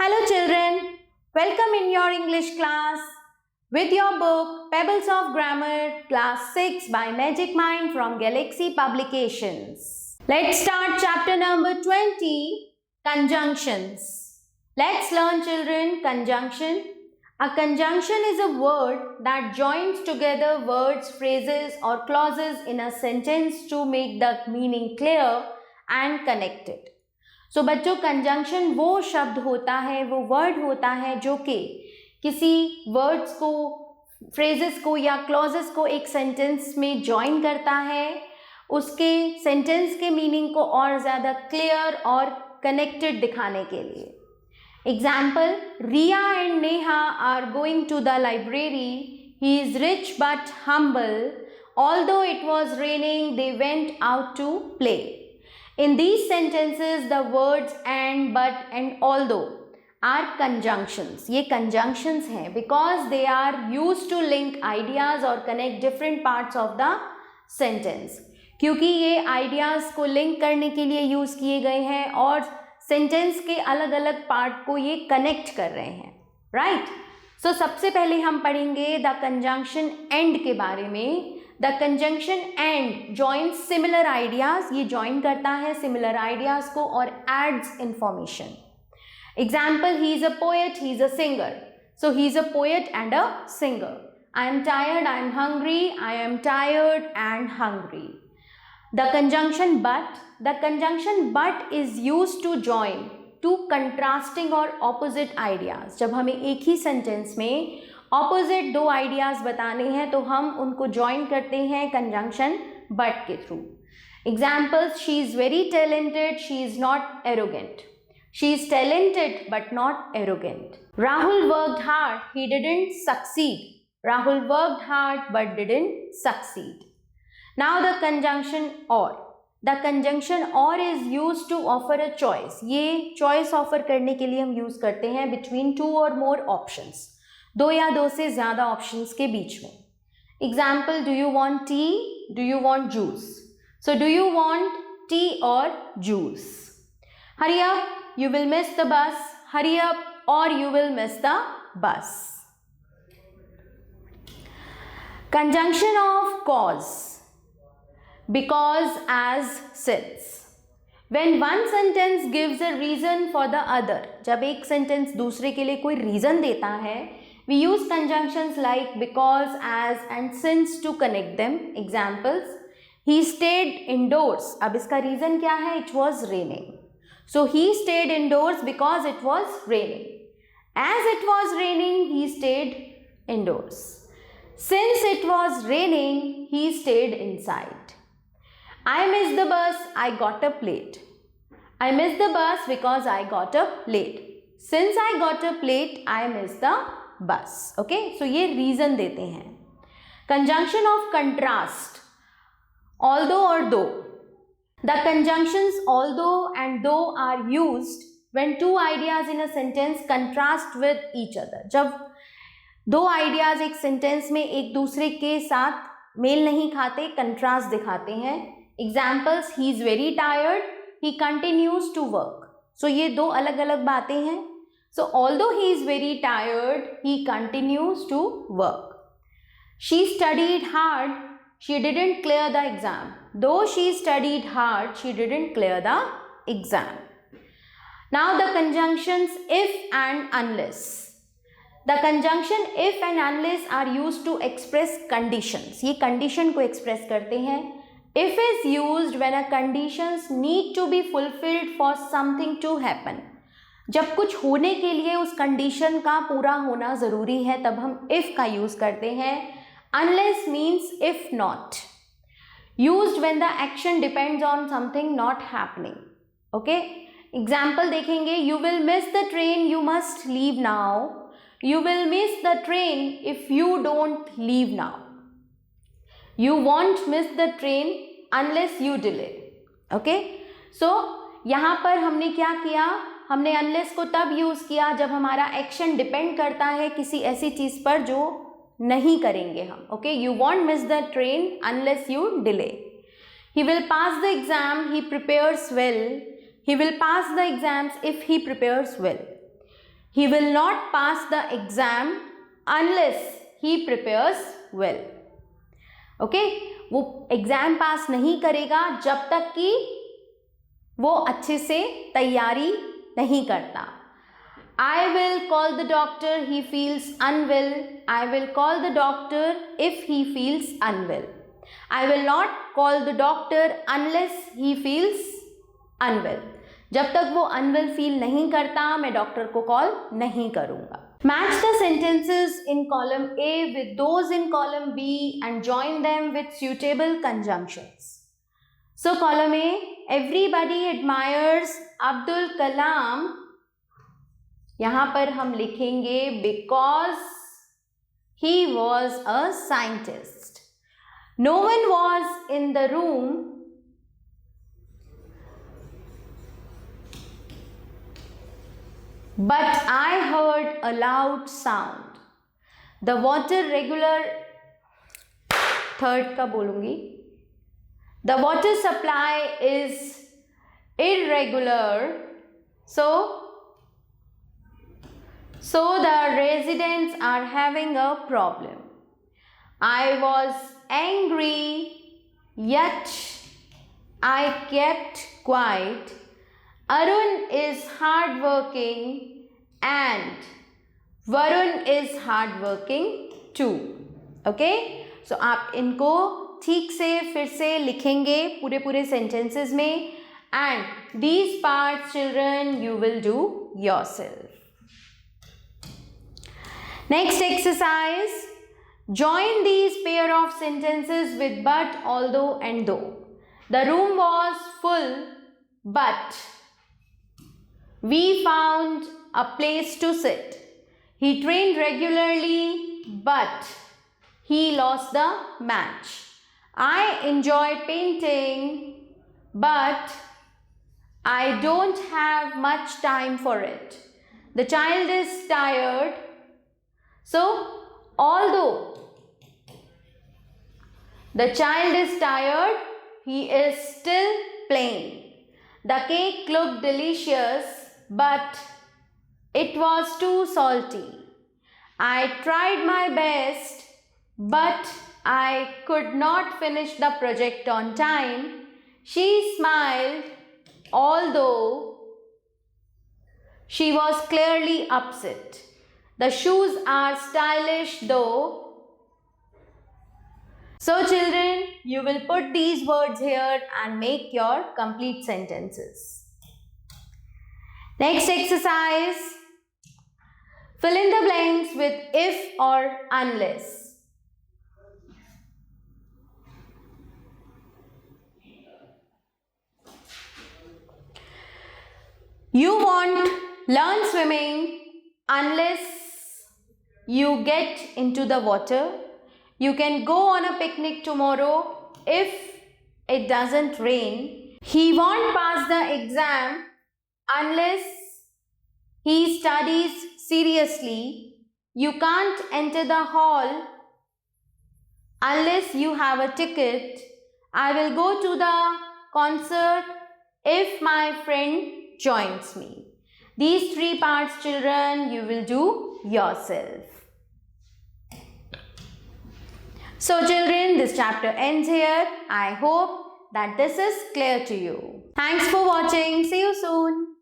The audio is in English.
Hello children, welcome in your English class with your book Pebbles of Grammar Class 6 by Magic Mind from Galaxy Publications. Let's start chapter number 20, Conjunctions. Let's learn children conjunction. A conjunction is a word that joins together words, phrases or clauses in a sentence to make the meaning clear and connected. सो बच्चों conjunction वो शब्द होता है, वो word होता है जो कि किसी वर्ड्स को, फ्रेजेस को या क्लॉजेस को एक सेंटेंस में जॉइन करता है, उसके सेंटेंस के मीनिंग को और ज़्यादा क्लियर और कनेक्टेड दिखाने के लिए. Example, Riya and Neha are going to the library. He is rich but humble. Although it was raining they went out to play. In these sentences, the words and, but and although are conjunctions. ये conjunctions हैं because they are used to link ideas or connect different parts of the sentence. क्योंकि ये ideas को link करने के लिए use किए गए हैं और sentence के अलग अलग part को ये connect कर रहे हैं, right? So सबसे पहले हम पढ़ेंगे the conjunction and के बारे में. The conjunction and joins similar ideas. ये join करता है similar ideas को और adds information. Example, he is a poet, he is a singer. So he is a poet and a singer. I am tired, I am hungry, I am tired and hungry. The conjunction but is used to join two contrasting or opposite ideas. जब हमें एक ही sentence में opposite दो ideas बताने हैं तो हम उनको ज्वाइन करते हैं कंजंक्शन बट के थ्रू. Examples, she is very talented, she is not arrogant. She is talented but not arrogant. Rahul worked hard, he didn't succeed. Rahul worked hard but didn't succeed. Now the conjunction or. The conjunction or is use to offer a choice. ये choice offer करने के लिए हम use करते हैं between two और more options. दो या दो से ज़्यादा ऑप्शंस के बीच में. Example, do you want tea, do you want juice. So do you want tea और juice. Hurry up, you will miss the bus. Hurry up और you will miss the bus. Conjunction of cause. Because, as, since. When one sentence gives a reason for the other, जब एक sentence दूसरे के लिए कोई reason देता है, we use conjunctions like because, as and since to connect them. Examples, he stayed indoors. अब इसका रीज़न क्या है? It was raining. So he stayed indoors because it was raining. As it was raining, he stayed indoors. Since it was raining, he stayed inside. I missed the bus, I got up late. I missed the bus because I got up late. Since I got up late, I missed the bus. Okay, so ये reason देते हैं. Conjunction of contrast. Although or though. The conjunctions although and though are used when two ideas in a sentence contrast with each other. जब दो ideas एक sentence में एक दूसरे के साथ मेल नहीं खाते, contrast दिखाते हैं. Examples, he is very tired, he continues to work. So ये दो अलग अलग बातें हैं. So although he is very tired, he continues to work. She studied hard, she didn't clear the exam. Though she studied hard, she didn't clear the exam. Now the conjunctions if and unless. The conjunction if and unless are used to express conditions. ये condition को express करते हैं. If is used when a conditions need to be fulfilled for something to happen. जब कुछ होने के लिए उस कंडीशन का पूरा होना ज़रूरी है तब हम if का यूज़ करते हैं. Unless means if not. Used when the action depends on something not happening. Okay? Example देखेंगे, you will miss the train, you must leave now. You will miss the train if you don't leave now. You won't miss the train unless you delay. Okay? So यहाँ पर हमने क्या किया? हमने unless को तब use किया जब हमारा एक्शन डिपेंड करता है किसी ऐसी चीज़ पर जो नहीं करेंगे हम. Okay, you want miss the train unless you delay. He will pass the exam, he prepares well. He will pass the exams if he prepares well. he will not pass the exam unless he prepares well. Okay, वो exam पास नहीं करेगा जब तक कि वो अच्छे से तैयारी नहीं करता. I will call the doctor, he feels unwell. I will call the doctor if he feels unwell. I will not call the doctor unless he feels unwell. जब तक वो unwell feel नहीं करता मैं डॉक्टर को कॉल नहीं करूँगा. Match the sentences in column A with those in column B and join them with suitable conjunctions. So column A, everybody admires Abdul Kalam. यहाँ पर हम लिखेंगे because he was a scientist. No one was in the room but I heard a loud sound. The water regular, third का बोलूँगी. The water supply is irregular, so the residents are having a problem. I was angry, yet I kept quiet. Arun is hardworking and Varun is hardworking too. Okay? So आप इनको ठीक से फिर से लिखेंगे पूरे sentences में, and these parts children you will do yourself. Next exercise, join these pair of sentences with but, although and though. The room was full but we found a place to sit. He trained regularly but he lost the match. I enjoy painting but I don't have much time for it. The child is tired. So, although the child is tired, he is still playing. The cake looked delicious, but it was too salty. I tried my best, but I could not finish the project on time. She smiled, although she was clearly upset. The shoes are stylish though. So children, you will put these words here and make your complete sentences. Next exercise, fill in the blanks with if or unless. You won't learn swimming unless you get into the water. You can go on a picnic tomorrow if it doesn't rain. He won't pass the exam unless he studies seriously. You can't enter the hall unless you have a ticket. I will go to the concert if my friend joins me. These three parts, children, you will do yourself. So children, this chapter ends here. I hope that this is clear to you. Thanks for watching. See you soon.